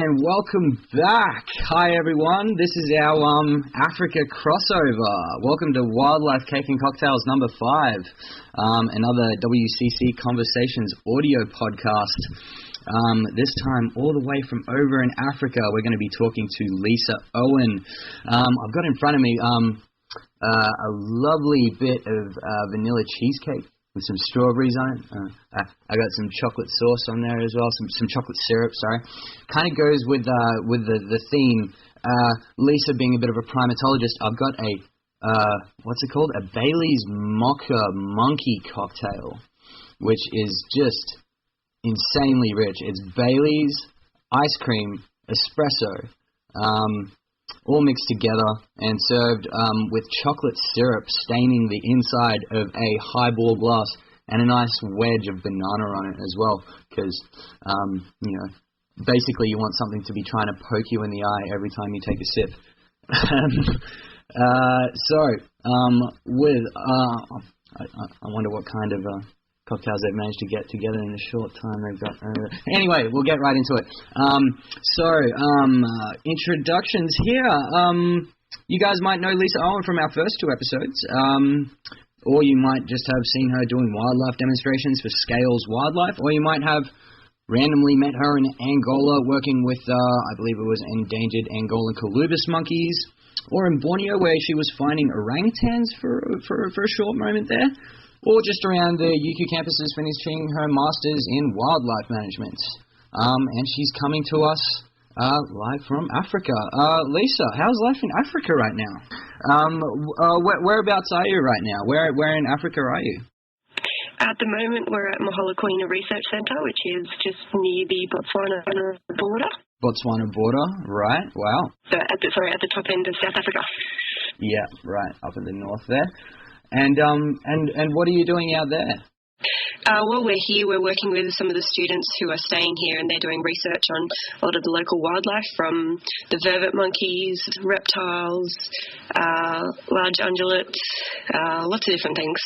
And welcome back. Hi everyone, this is our Africa crossover. Welcome to Wildlife Cake and Cocktails number 5, another WCC Conversations audio podcast. This time all the way from over in Africa, we're going to be talking to Lisa Owen. I've got in front of me a lovely bit of vanilla cheesecake with some strawberries on it. I got some chocolate sauce on there as well, some chocolate syrup, sorry. Kind of goes with the theme. Lisa being a bit of a primatologist, I've got a, what's it called? A Baileys Mocha Monkey cocktail, which is just insanely rich. It's Baileys, ice cream, espresso, all mixed together and served with chocolate syrup staining the inside of a highball glass and a nice wedge of banana on it as well, because, basically you want something to be trying to poke you in the eye every time you take a sip. I wonder what kind of cocktails they've managed to get together in the short time they've got. Anyway, we'll get right into it. Introductions here. You guys might know Lisa Owen from our first 2 episodes, or you might just have seen her doing wildlife demonstrations for Scales Wildlife, or you might have randomly met her in Angola working with, I believe it was endangered Angolan colubus monkeys, or in Borneo where she was finding orangutans for a short moment there. Or just around the UQ campuses finishing her Masters in Wildlife Management. And she's coming to us live from Africa. Lisa, how's life in Africa right now? Whereabouts are you right now? Where in Africa are you? At the moment, we're at Maholaquina Research Centre, which is just near the Botswana border. Botswana border, right, wow. So at the top end of South Africa. Yeah, right, up in the north there. And what are you doing out there? Well, we're here. We're working with some of the students who are staying here, and they're doing research on a lot of the local wildlife, from the vervet monkeys, reptiles, large ungulates, lots of different things.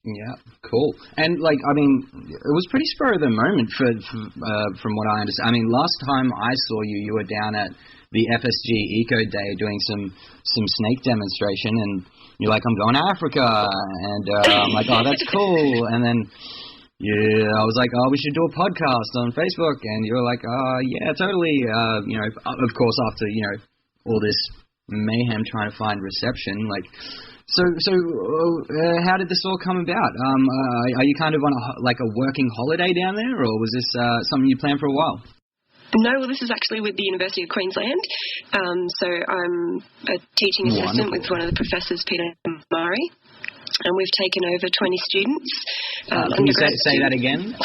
Yeah, cool. And it was pretty spur of the moment from what I understand. I mean, last time I saw you, you were down at the FSG Eco Day doing some snake demonstration, and you're like, I'm going to Africa, and I'm like, oh, that's cool. And then I was like, oh, we should do a podcast on Facebook, and you were like, yeah, totally. Of course, after all this mayhem trying to find reception, so how did this all come about? Are you kind of on a working holiday down there, or was this something you planned for a while? No, well, this is actually with the University of Queensland. So I'm a teaching assistant with one of the professors, Peter Murray, and we've taken over 20 students. Can you say that again?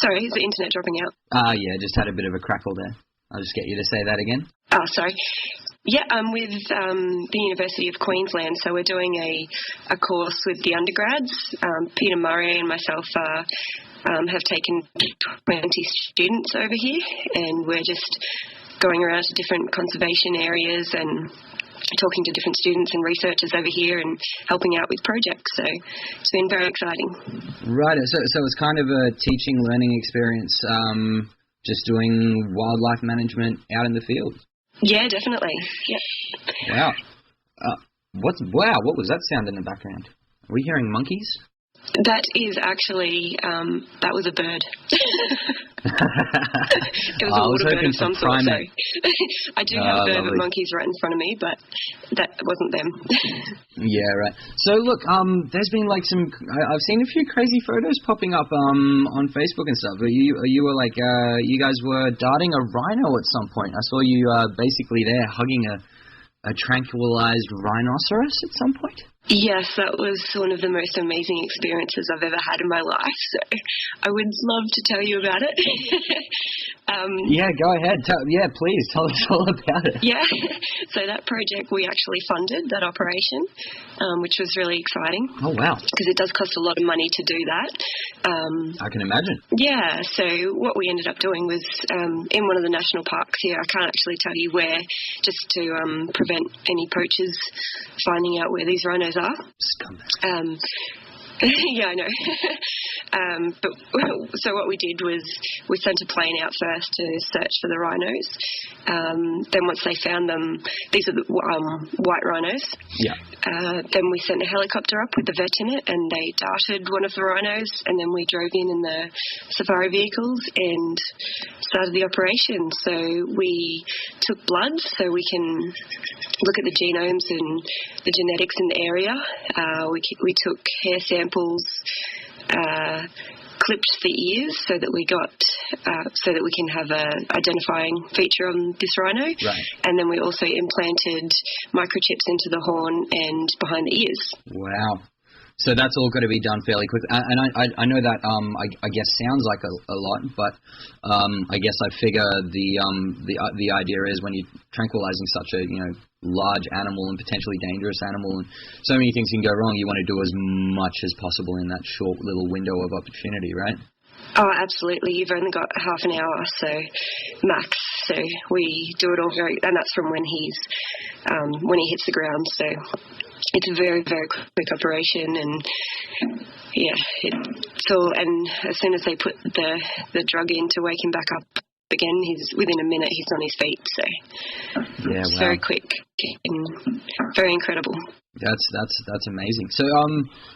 Sorry, is the internet dropping out? Yeah, just had a bit of a crackle there. I'll just get you to say that again. Oh, sorry. Yeah, I'm with the University of Queensland, so we're doing a course with the undergrads. Peter Murray and myself have taken 20 students over here, and we're just going around to different conservation areas and talking to different students and researchers over here and helping out with projects. So it's been very exciting. Right, so it's kind of a teaching, learning experience, just doing wildlife management out in the field. Yeah, definitely. Wow. Yeah. What was that sound in the background? Are we hearing monkeys? That is actually, that was a bird. It was a water bird of some sort. So I do have vervet monkeys right in front of me, but that wasn't them. Yeah, right. So look, there's been I've seen a few crazy photos popping up on Facebook and stuff. You were you guys were darting a rhino at some point. I saw you basically there hugging a tranquilized rhinoceros at some point. Yes, that was one of the most amazing experiences I've ever had in my life, so I would love to tell you about it. Yeah, go ahead. Please, tell us all about it. Yeah, so that project we actually funded, that operation, which was really exciting. Oh, wow. Because it does cost a lot of money to do that. I can imagine. Yeah, so what we ended up doing was in one of the national parks here, I can't actually tell you where, just to prevent any poachers finding out where these rhinos are. Scumbag. Yeah, I know. But so what we did was we sent a plane out first to search for the rhinos. Then once they found them, these are the white rhinos. Yeah. Then we sent a helicopter up with the vet in it, and they darted one of the rhinos, and then we drove in the safari vehicles and started the operation. So we took blood so we can look at the genomes and the genetics in the area. We took hair samples, clipped the ears so that we can have a identifying feature on this rhino. Right. And then we also implanted microchips into the horn and behind the ears. Wow. So that's all got to be done fairly quick. And I know that I guess sounds like a lot, but I guess I figure the idea is when you're tranquilizing such a large animal and potentially dangerous animal, and so many things can go wrong, you want to do as much as possible in that short little window of opportunity, right? Oh, absolutely. You've only got half an hour, so max. So we do it all and that's from when he hits the ground. So it's a very, very quick operation, and and as soon as they put the drug in to wake him back up again, within a minute he's on his feet. So it's wow. very quick and very incredible. That's amazing. So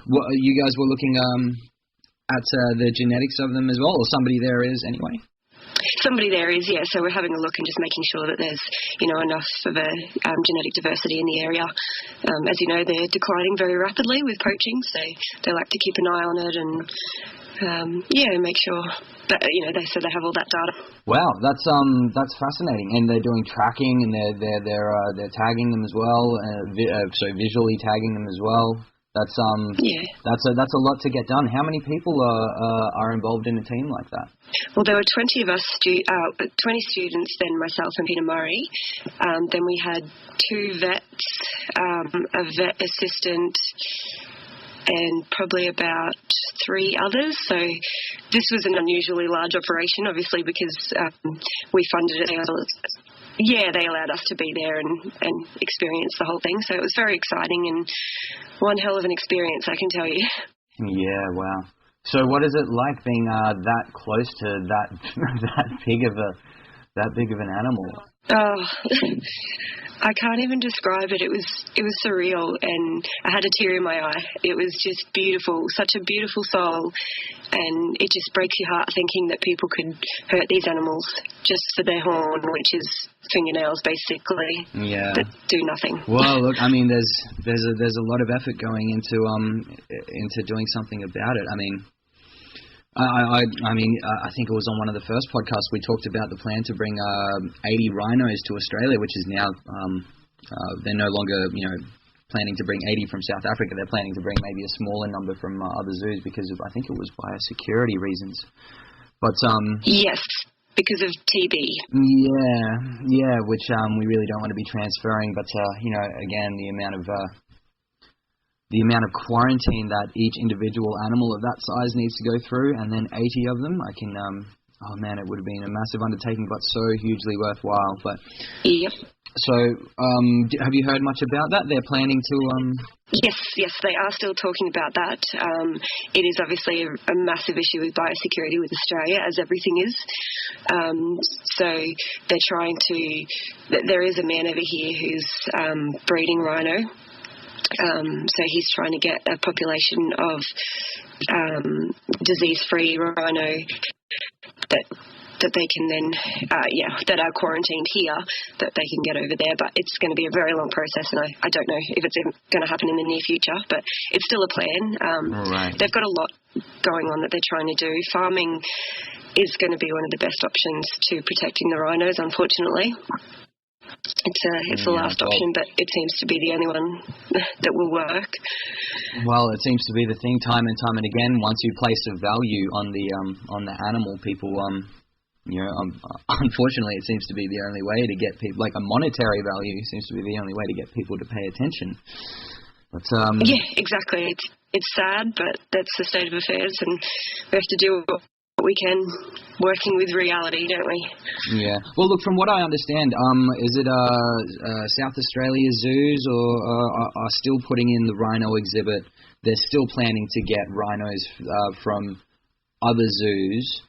what you guys were looking at the genetics of them as well, or somebody there is anyway? Somebody there is, yeah. So we're having a look and just making sure that there's, enough of a genetic diversity in the area. As you know, they're declining very rapidly with poaching, so they like to keep an eye on it and, make sure that, they have all that data. Wow, that's fascinating. And they're doing tracking, and they're tagging them as well, so visually tagging them as well. That's a lot to get done. How many people are involved in a team like that? Well, there were 20 of us, 20 students, then myself and Peter Murray. Then we had 2 vets, a vet assistant, and probably about 3 others. So this was an unusually large operation, obviously, because we funded it. Yeah, they allowed us to be there and experience the whole thing. So it was very exciting and one hell of an experience, I can tell you. Yeah, wow. So what is it like being that close to that big of an animal? Oh, I can't even describe it. It was surreal, and I had a tear in my eye. It was just beautiful, such a beautiful soul, and it just breaks your heart thinking that people could hurt these animals just for their horn, which is fingernails basically, that do nothing. Well, look, I mean, there's a lot of effort going into doing something about it. I mean, I think it was on one of the first podcasts we talked about the plan to bring 80 rhinos to Australia, which is now they're no longer planning to bring 80 from South Africa. They're planning to bring maybe a smaller number from other zoos because of, I think it was biosecurity reasons. But yes, because of TB. Yeah, which we really don't want to be transferring. But again, the amount of quarantine that each individual animal of that size needs to go through, and then 80 of them, it would have been a massive undertaking, but so hugely worthwhile. But yep. So, have you heard much about that? They're planning to. Yes, they are still talking about that. It is obviously a massive issue with biosecurity with Australia, as everything is. So they're trying to. There is a man over here who's breeding rhino. So he's trying to get a population of disease-free rhino that they can then, that are quarantined here, that they can get over there. But it's going to be a very long process, and I don't know if it's going to happen in the near future, but it's still a plan. Right. They've got a lot going on that they're trying to do. Farming is going to be one of the best options to protecting the rhinos, unfortunately. It's the last option, but it seems to be the only one that will work. Well, it seems to be the thing time and time and again. Once you place a value on the animal, people unfortunately, it seems to be the only way to get people, like a monetary value seems to be the only way to get people to pay attention. But yeah, exactly. It's sad, but that's the state of affairs, and we have to do what we can, working with reality, don't we? Yeah. Well, look, from what I understand, is it South Australia zoos are still putting in the rhino exhibit? They're still planning to get rhinos from other zoos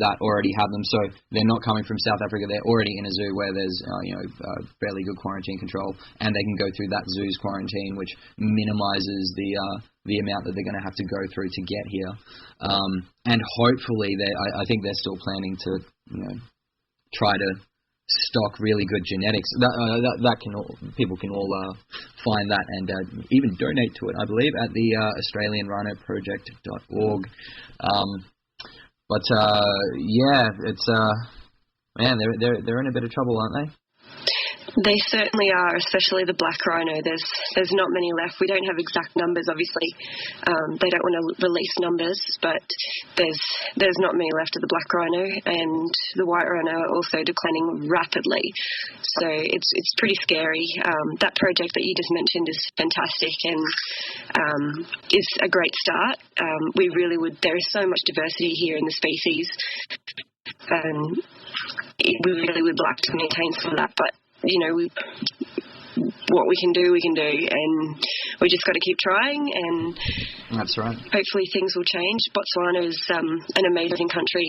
that already have them. So they're not coming from South Africa. They're already in a zoo where there's fairly good quarantine control, and they can go through that zoo's quarantine, which minimises the amount that they're going to have to go through to get here. And hopefully, I think they're still planning to try to stock really good genetics. People can all find that and even donate to it, I believe, at the AustralianRhinoProject.org. But it's man, they're in a bit of trouble, aren't they? They certainly are, especially the black rhino. There's not many left. We don't have exact numbers, obviously. They don't want to release numbers, but there's not many left of the black rhino, and the white rhino are also declining rapidly. So it's pretty scary. That project that you just mentioned is fantastic and is a great start. We really would. There is so much diversity here in the species, and we really would like to maintain some of that, but what we can do, and we just got to keep trying, and that's right. Hopefully things will change. Botswana is an amazing country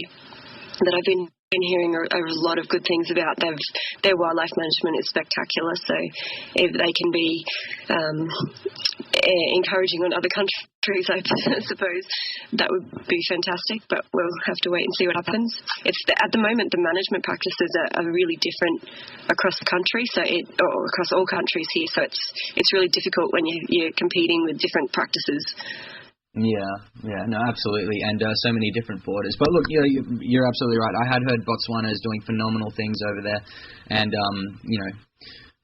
that I've been hearing a lot of good things about. Their wildlife management is spectacular, so if they can be encouraging on other countries, I suppose that would be fantastic, but we'll have to wait and see what happens. At the moment, the management practices are really different across the country, or across all countries here, so it's really difficult when you're competing with different practices. Yeah, no, absolutely, and so many different borders. But look, you're absolutely right. I had heard Botswana is doing phenomenal things over there, and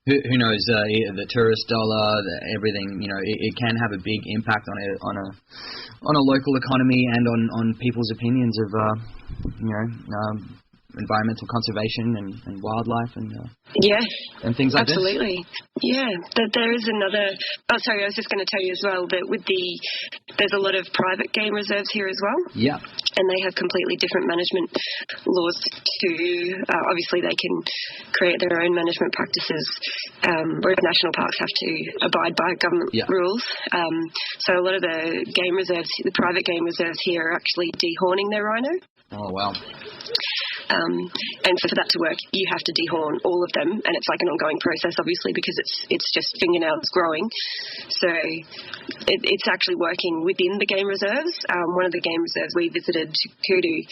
who knows? The tourist dollar, everything. It can have a big impact on a local economy and on people's opinions of environmental conservation and wildlife and and things like absolutely. this. Yeah, there is another. Oh, sorry, I was just going to tell you as well that there's a lot of private game reserves here as well. Yeah. And they have completely different management laws to. Obviously, they can create their own management practices, whereas national parks have to abide by government rules. So a lot of the game reserves, the private game reserves here, are actually dehorning their rhino. Oh wow. And for that to work, you have to dehorn all of them, and it's like an ongoing process, obviously, because it's just fingernails growing. So it's actually working within the game reserves. One of the game reserves we visited, Kudu,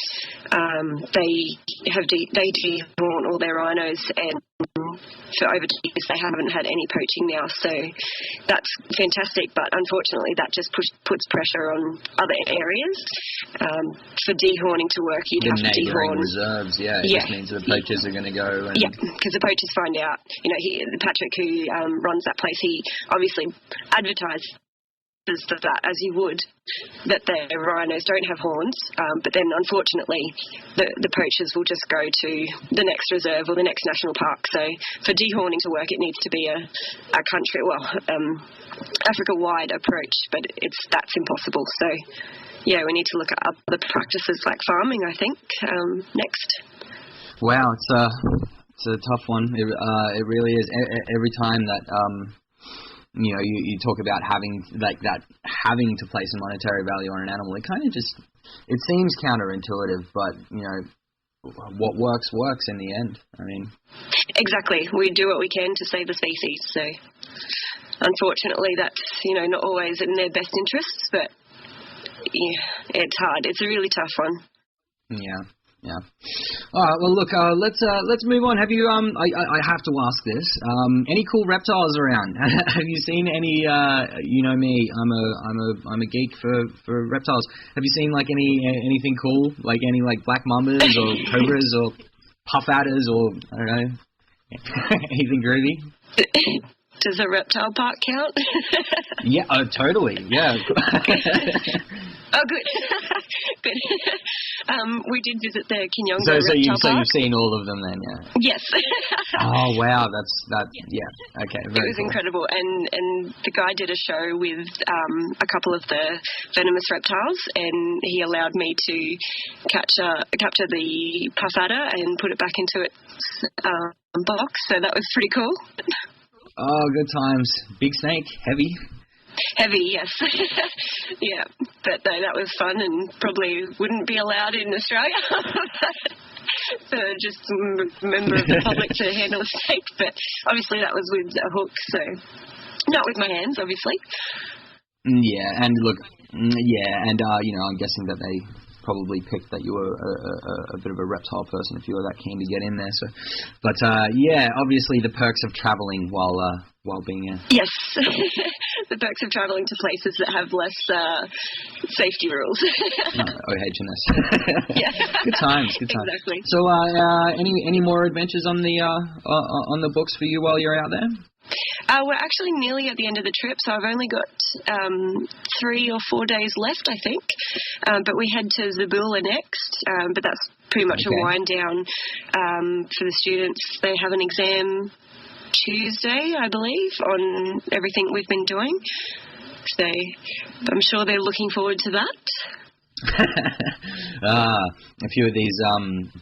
they dehorn all their rhinos, and for over 2 years they haven't had any poaching now. So that's fantastic, but unfortunately that just puts pressure on other areas. For dehorning to work, you'd have to dehorn reserves. It just means the poachers are going to go. And because the poachers find out. Patrick, who runs that place, he obviously advertises that as you would, that their rhinos don't have horns, but then unfortunately the poachers will just go to the next reserve or the next national park. So for dehorning to work, it needs to be a country, Africa-wide approach, but that's impossible. So we need to look at other practices like farming, I think, next. Wow, it's a tough one. It really is. Every time that you talk about having to place a monetary value on an animal, it kind of it seems counterintuitive, but what works in the end. I mean, exactly. We do what we can to save the species. So unfortunately, that's not always in their best interests, but it's hard. It's a really tough one. Yeah. All right. Well, look. Let's move on. Have you? I have to ask this. Any cool reptiles around? Have you seen any? You know me. I'm a geek for reptiles. Have you seen anything cool? Like any black mambas or cobras or puff adders or I don't know. Anything groovy? Does a reptile park count? Yeah, totally. Yeah. Oh, good. Good. We did visit the Kinyonga reptile park. So you've seen all of them then, yeah? Yes. Oh, wow. Yeah. Okay. Very it was cool. incredible. And the guy did a show with a couple of the venomous reptiles, and he allowed me to capture the puff adder and put it back into its box. So that was pretty cool. Oh, good times. Big snake, heavy. Heavy, yes. Yeah, but no, that was fun and probably wouldn't be allowed in Australia. For just a member of the public to handle a steak, but obviously that was with a hook, so not with my hands, obviously. Yeah, and look, I'm guessing that they probably picked that you were a bit of a reptile person if you were that keen to get in there. So, but obviously the perks of travelling while being a... Yes, the perks of travelling to places that have less safety rules. OHS. Yeah. Good times. Exactly. So, any more adventures on the books for you while you're out there? We're actually nearly at the end of the trip, so I've only got 3 or 4 days left, I think. But we head to Zabula next, but that's pretty much a wind down for the students. They have an exam Tuesday, I believe, on everything we've been doing. So I'm sure they're looking forward to that. A few of these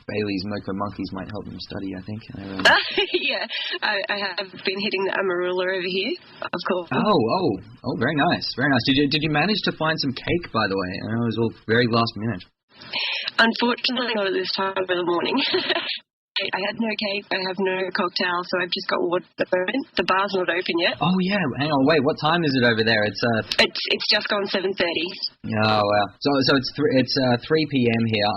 Baileys Mocha Monkeys might help them study, I think. Yeah, I have been hitting the Amarula over here, of course. Oh, very nice, very nice. Did you manage to find some cake, by the way? I know it was all very last minute. Unfortunately, not at this time of the morning. I had no cake, I have no cocktail, so I've just got water at the moment. The bar's not open yet. Oh yeah, hang on, wait, what time is it over there? It's just gone 7:30. Oh wow, so it's 3 p.m. here.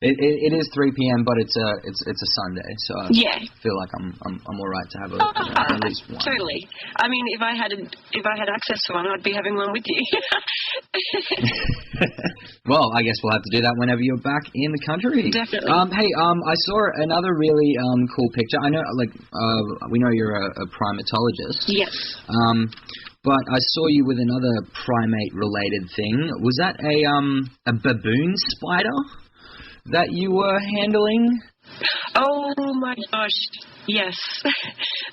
It is 3 p.m. but it's a Sunday, so I feel like I'm all right to have at least one. Totally. I mean, if I had access to one, I'd be having one with you. Well, I guess we'll have to do that whenever you're back in the country. Definitely. I saw another really cool picture. I know, we know you're a primatologist. Yes. But I saw you with another primate-related thing. Was that a baboon spider that you were handling? Oh my gosh, yes.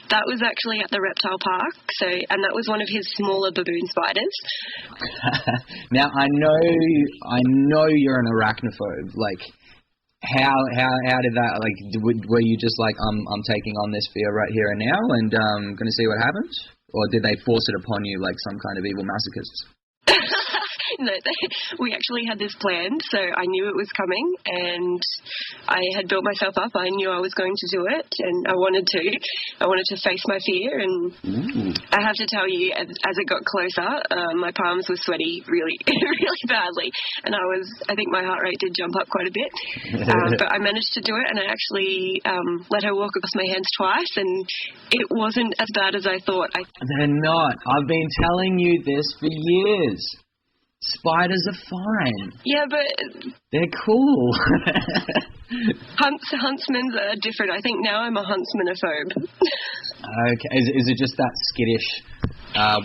That was actually at the reptile park, and that was one of his smaller baboon spiders. Now I know you're an arachnophobe. Like, how did that, were you just like, I'm taking on this fear right here and now, and going to see what happens? Or did they force it upon you like some kind of evil masochists? No, we actually had this planned, so I knew it was coming, and I had built myself up. I knew I was going to do it, and I wanted to face my fear. And I have to tell you, as it got closer, my palms were sweaty really, really badly, and I think my heart rate did jump up quite a bit. But I managed to do it, and I actually let her walk across my hands twice, and it wasn't as bad as I thought. They're not. I've been telling you this for years. Spiders are fine. Yeah, but... They're cool. Huntsmen are different. I think now I'm a huntsmanophobe. Okay. Is it just that skittish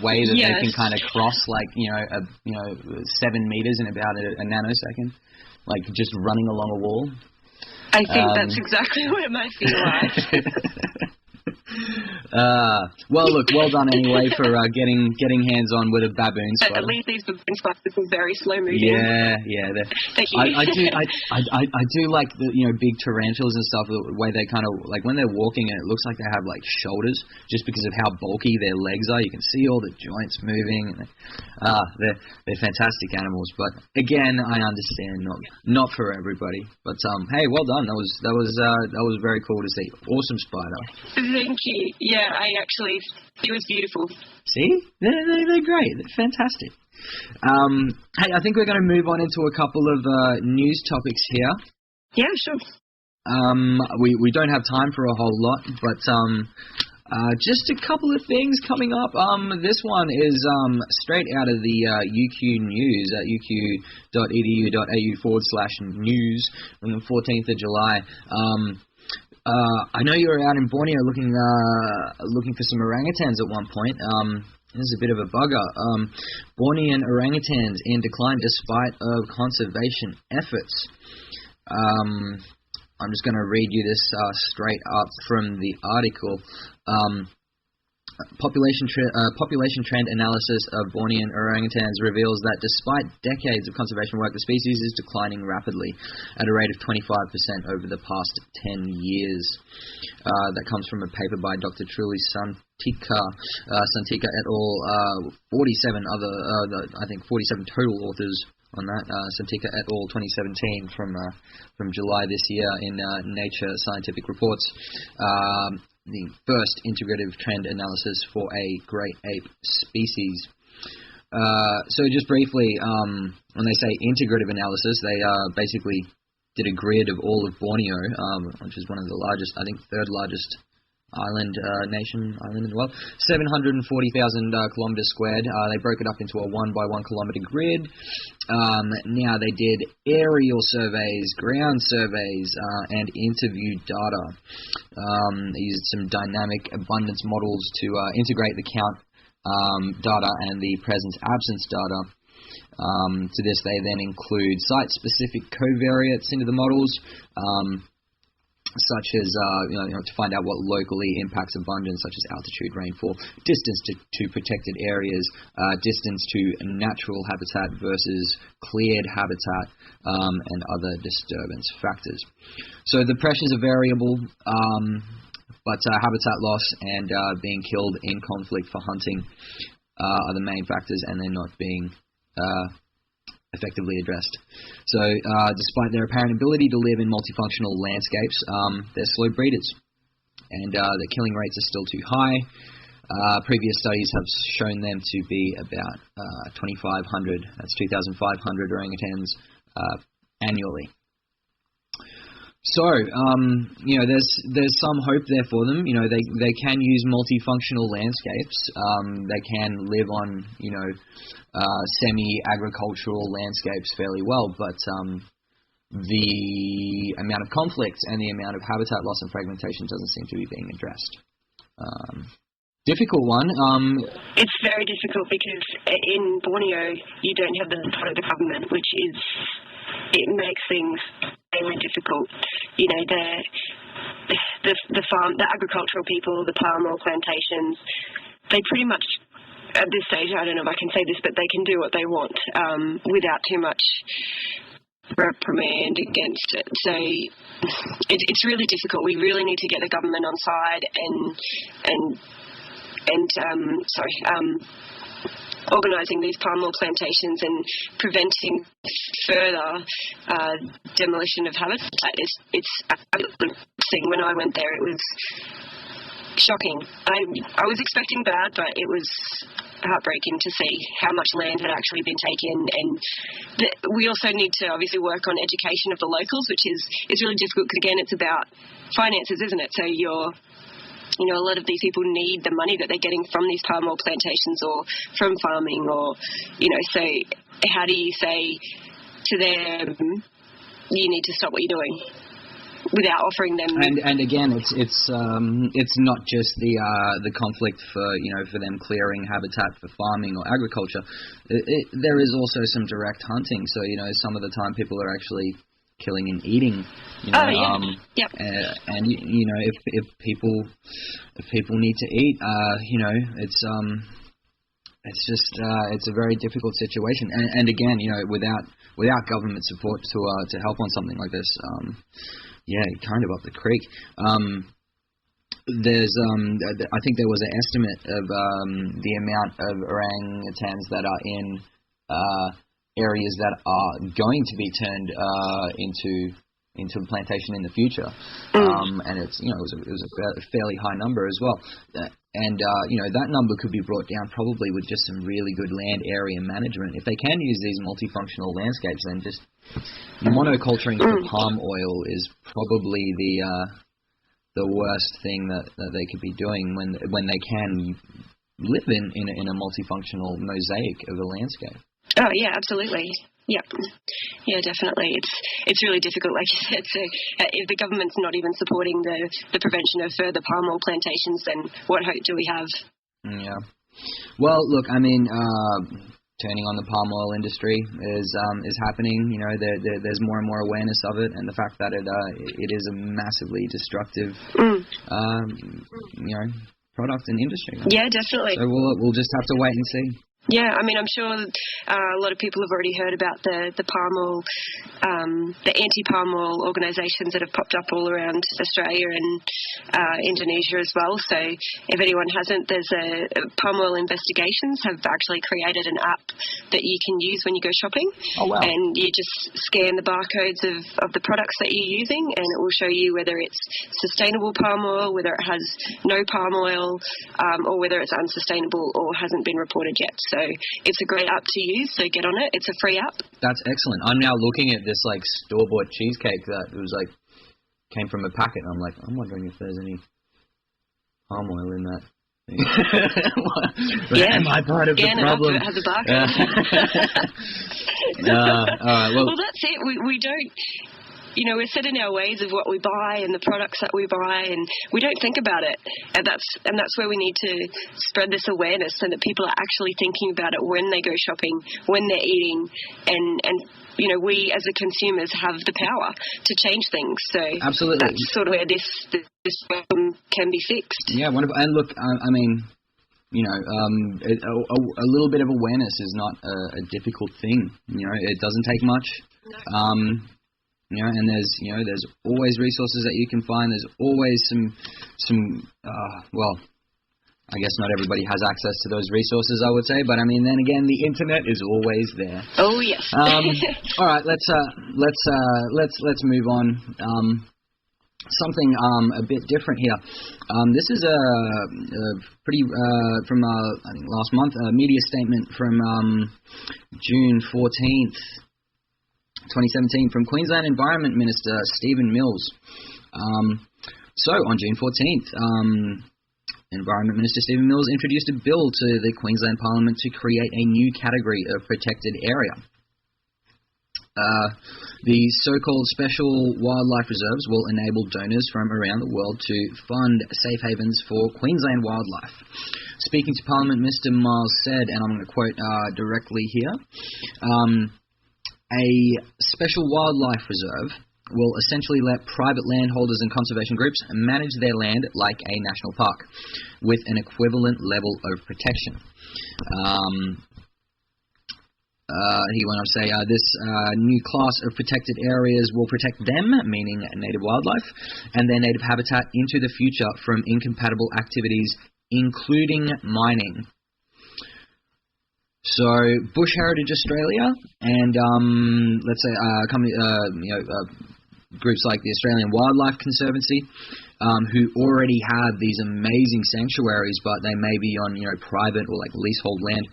way that they can kind of cross, 7 meters in about a nanosecond? Like, just running along a wall? I think that's exactly what it might feel like. Well, look, well done anyway for getting hands on with a baboon spider. At least these baboon spiders are very slow moving. Yeah. Thank you. I do like the big tarantulas and stuff. The way they kind of like when they're walking, and it looks like they have like shoulders, just because of how bulky their legs are. You can see all the joints moving. They're fantastic animals. But again, I understand not for everybody. But hey, well done. That was very cool to see. Awesome spider. Thank you. Yeah, it was beautiful. See? They're great. They're fantastic. Hey, I think we're going to move on into a couple of news topics here. Yeah, sure. We don't have time for a whole lot, but just a couple of things coming up. This one is straight out of the UQ News at uq.edu.au/news on the 14th of July. I know you were out in Borneo looking for some orangutans at one point. This is a bit of a bugger. Bornean Orangutans in decline despite of conservation efforts. I'm just going to read you this straight up from the article. Population trend analysis of Bornean orangutans reveals that despite decades of conservation work, the species is declining rapidly at a rate of 25% over the past 10 years. That comes from a paper by Dr. Truly Santika et al. 47 other, I think 47 total authors on that. Santika et al. 2017 from July this year in Nature Scientific Reports. The first integrative trend analysis for a great ape species. So just briefly, when they say integrative analysis, they basically did a grid of all of Borneo, which is one of the largest, I think third largest island in the world, 740,000 kilometers squared. They broke it up into a 1 by 1 kilometer grid. Now they did aerial surveys, ground surveys, and interview data. They used some dynamic abundance models to integrate the count data and the presence-absence data. To this, they then include site-specific covariates into the models, such as to find out what locally impacts abundance, such as altitude, rainfall, distance to protected areas, distance to natural habitat versus cleared habitat, and other disturbance factors. So the pressures are variable, but habitat loss and being killed in conflict for hunting are the main factors, and they're not being effectively addressed. So despite their apparent ability to live in multifunctional landscapes, they're slow breeders, and the killing rates are still too high. Previous studies have shown them to be about 2,500, that's 2,500 orangutans annually. So, there's some hope there for them. They can use multifunctional landscapes. They can live on, semi-agricultural landscapes fairly well, but the amount of conflict and the amount of habitat loss and fragmentation doesn't seem to be being addressed. Difficult one. It's very difficult because in Borneo you don't have the support of the government, it makes things very difficult. The agricultural people, the palm oil plantations, they pretty much, at this stage, I don't know if I can say this, but they can do what they want without too much reprimand against it. So it's really difficult. We really need to get the government on side and organising these palm oil plantations and preventing further demolition of habitat. It's interesting. When I went there, it was shocking. I was expecting bad, but it was heartbreaking to see how much land had actually been taken. And we also need to obviously work on education of the locals, which is really difficult because, again, it's about finances, isn't it? So a lot of these people need the money that they're getting from these palm oil plantations or from farming, or, so how do you say to them, you need to stop what you're doing, without offering them? And again, it's not just the conflict for them clearing habitat for farming or agriculture. There is also some direct hunting. So some of the time people are actually killing and eating. Yep. And if people need to eat, it's a very difficult situation. And again, without government support to help on something like this, kind of up the creek. There's I think there was an estimate of the amount of orangutans that are in areas that are going to be turned into a plantation in the future, and it was a fairly high number as well, and that number could be brought down probably with just some really good land area management. If they can use these multifunctional landscapes, then just monoculturing for palm oil is probably the worst thing that they could be doing when they can live in a multifunctional mosaic of a landscape. Oh yeah, absolutely. Yeah, definitely. It's really difficult, like you said. So if the government's not even supporting the prevention of further palm oil plantations, then what hope do we have? Yeah. Well, look, turning on the palm oil industry is happening. There's more and more awareness of it, and the fact that it is a massively destructive product and industry. Yeah, definitely. So we'll just have to wait and see. Yeah, I mean, I'm sure a lot of people have already heard about the palm oil, the anti-palm oil organisations that have popped up all around Australia and Indonesia as well. So if anyone hasn't, there's palm oil investigations have actually created an app that you can use when you go shopping. Oh, wow. And you just scan the barcodes of the products that you're using, and it will show you whether it's sustainable palm oil, whether it has no palm oil, or whether it's unsustainable or hasn't been reported yet. So it's a great app to use, so get on it. It's a free app. That's excellent. I'm now looking at this like store-bought cheesecake that was like came from a packet. I'm like, I'm wondering if there's any palm oil in that. Yeah. Am I part of the problem? It has a barcode. All right. Well, that's it. We don't. You know, we're set in our ways of what we buy and the products that we buy, and we don't think about it. And that's where we need to spread this awareness so that people are actually thinking about it when they go shopping, when they're eating, and you know, we as the consumers have the power to change things. So absolutely, that's sort of where this problem can be fixed. Yeah, wonderful. And look, I mean, you know, a little bit of awareness is not a difficult thing. You know, it doesn't take much. No. You know, and there's always resources that you can find. There's always some well, I guess not everybody has access to those resources, I would say, but I mean, then again, the internet is always there. Oh yes. All right, let's move on. Something a bit different here. This is a pretty from I think last month, a media statement from June 14th. 2017 from Queensland Environment Minister Stephen Mills. So on June 14th, Environment Minister Stephen Mills introduced a bill to the Queensland Parliament to create a new category of protected area. The so-called special wildlife reserves will enable donors from around the world to fund safe havens for Queensland wildlife. Speaking to Parliament, Mr. Miles said, and I'm going to quote directly here, a special wildlife reserve will essentially let private landholders and conservation groups manage their land like a national park, with an equivalent level of protection. He went on to say, this new class of protected areas will protect them, meaning native wildlife, and their native habitat into the future from incompatible activities, including mining. So, Bush Heritage Australia and let's say groups like the Australian Wildlife Conservancy, who already have these amazing sanctuaries, but they may be on private or like leasehold land,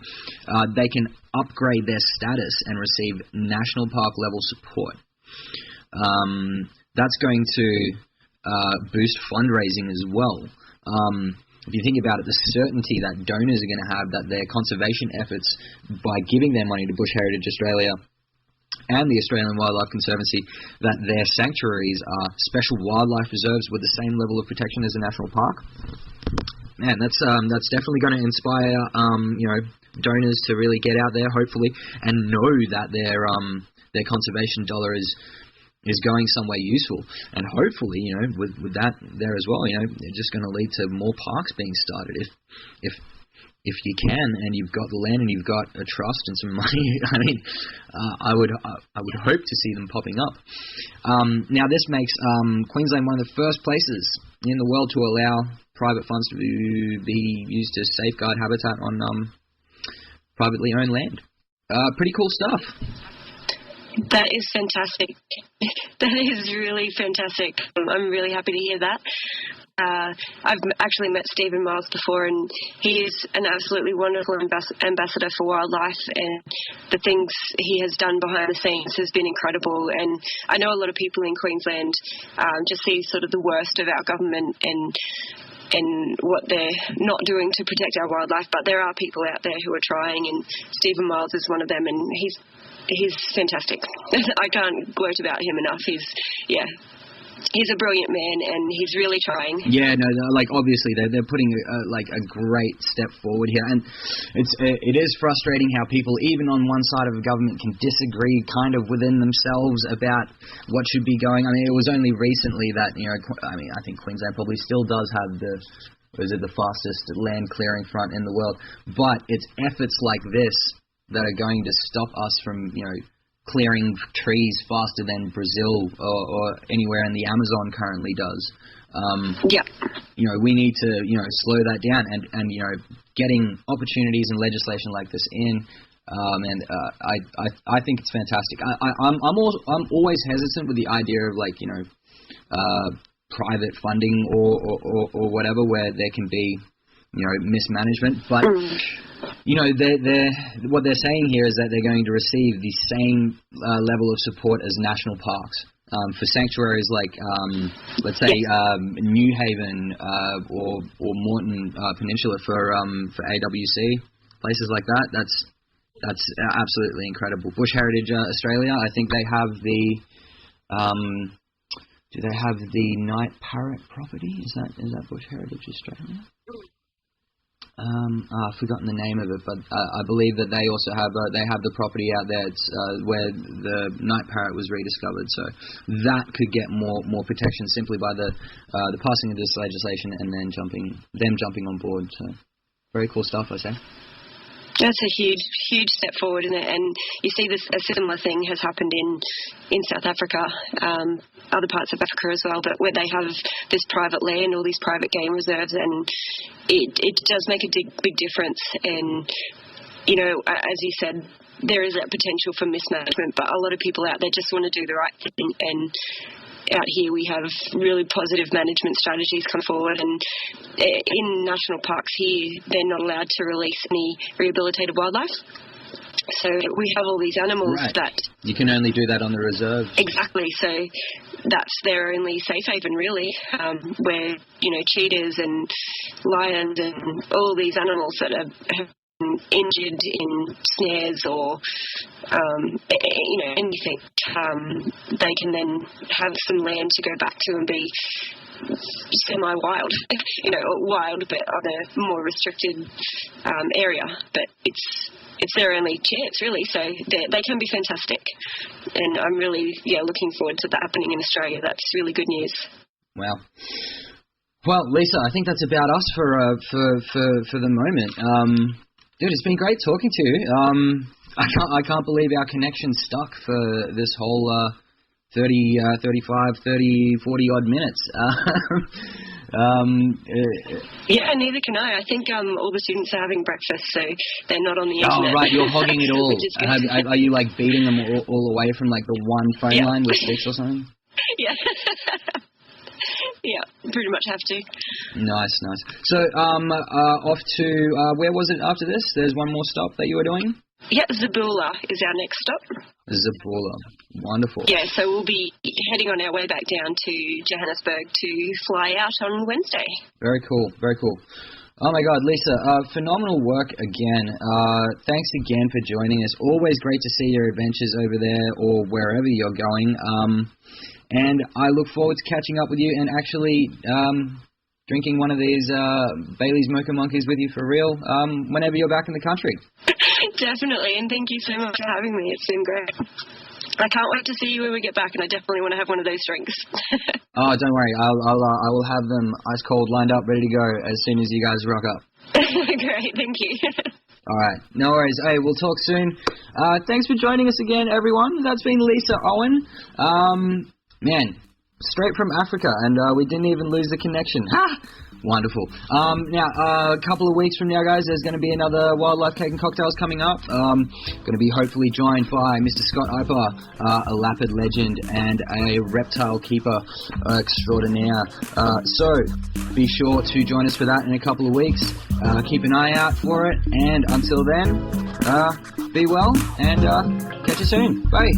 they can upgrade their status and receive national park level support. That's going to boost fundraising as well. If you think about it, the certainty that donors are going to have that their conservation efforts, by giving their money to Bush Heritage Australia and the Australian Wildlife Conservancy, that their sanctuaries are special wildlife reserves with the same level of protection as a national park. Man, that's definitely going to inspire donors to really get out there, hopefully, and know that their conservation dollar is going somewhere useful, and hopefully, with that there as well, it's just going to lead to more parks being started. If you can, and you've got the land and you've got a trust and some money, I mean, I would hope to see them popping up. Now, this makes Queensland one of the first places in the world to allow private funds to be used to safeguard habitat on privately owned land. Pretty cool stuff. That is fantastic. That is really fantastic. I'm really happy to hear that. I've actually met Stephen Miles before, and he is an absolutely wonderful ambassador for wildlife, and the things he has done behind the scenes has been incredible. And I know a lot of people in Queensland just see sort of the worst of our government and what they're not doing to protect our wildlife, but there are people out there who are trying, and Stephen Miles is one of them, and he's fantastic. I can't gloat about him enough. He's a brilliant man, and he's really trying. Yeah, no, like obviously they're putting a great step forward here, and it is frustrating how people, even on one side of the government, can disagree kind of within themselves about what should be going. I mean, it was only recently that I think Queensland probably still does have is it the fastest land clearing front in the world? But it's efforts like this that are going to stop us from, clearing trees faster than Brazil or anywhere in the Amazon currently does. We need to, slow that down and getting opportunities and legislation like this in. I think it's fantastic. I'm always hesitant with the idea of private funding or whatever, where there can be mismanagement. But what they're saying here is that they're going to receive the same level of support as national parks for sanctuaries like let's say New Haven or Moreton Peninsula for AWC, places like that. That's absolutely incredible. Bush Heritage Australia, I think they have the do they have the night parrot property? Is that Bush Heritage Australia? I've forgotten the name of it, but I believe that they also have the property out there. It's where the night parrot was rediscovered. So that could get more protection simply by the passing of this legislation and then jumping on board. So very cool stuff, I say. That's a huge step forward, isn't it? And you see this, a similar thing has happened in South Africa, other parts of Africa as well, but where they have this private land, all these private game reserves, and it does make a big difference. And, as you said, there is that potential for mismanagement, but a lot of people out there just want to do the right thing. And out here we have really positive management strategies come forward, and in national parks here they're not allowed to release any rehabilitated wildlife. So we have all these animals that... You can only do that on the reserve. Exactly. So that's their only safe haven, really, where, cheetahs and lions and all these animals that have injured in snares or anything, they can then have some land to go back to and be semi-wild, wild but on a more restricted area. But it's their only chance, really, so they can be fantastic, and I'm really looking forward to that happening in Australia. That's really good news. Wow. Well, Lisa, I think that's about us for the moment. Dude, it's been great talking to you. I can't believe our connection stuck for this whole 30, 35, 30, 40 odd minutes. Yeah, neither can I. I think all the students are having breakfast, so they're not on the internet. Oh, right, you're hogging it all. Are you beating them all away from the one phone line with sticks or something? Yeah. Yeah, pretty much have to. Nice. So, off to, where was it after this? There's one more stop that you were doing? Yeah, Zabula is our next stop. Zabula. Wonderful. Yeah, so we'll be heading on our way back down to Johannesburg to fly out on Wednesday. Very cool. Oh my God, Lisa, phenomenal work again. Thanks again for joining us. Always great to see your adventures over there or wherever you're going. And I look forward to catching up with you and actually drinking one of these Baileys Mocha Monkeys with you for real whenever you're back in the country. Definitely, and thank you so much for having me. It's been great. I can't wait to see you when we get back, and I definitely want to have one of those drinks. Oh, don't worry. I will have them ice cold, lined up, ready to go as soon as you guys rock up. Great, thank you. All right, no worries. Hey, we'll talk soon. Thanks for joining us again, everyone. That's been Lisa Owen. Man, straight from Africa, and we didn't even lose the connection. Ha! Wonderful. Now, a couple of weeks from now, guys, there's going to be another Wildlife Cake and Cocktails coming up. Going to be hopefully joined by Mr. Scott Iper, a lapid legend and a reptile keeper extraordinaire. So, be sure to join us for that in a couple of weeks. Keep an eye out for it, and until then, be well, and catch you soon. Bye.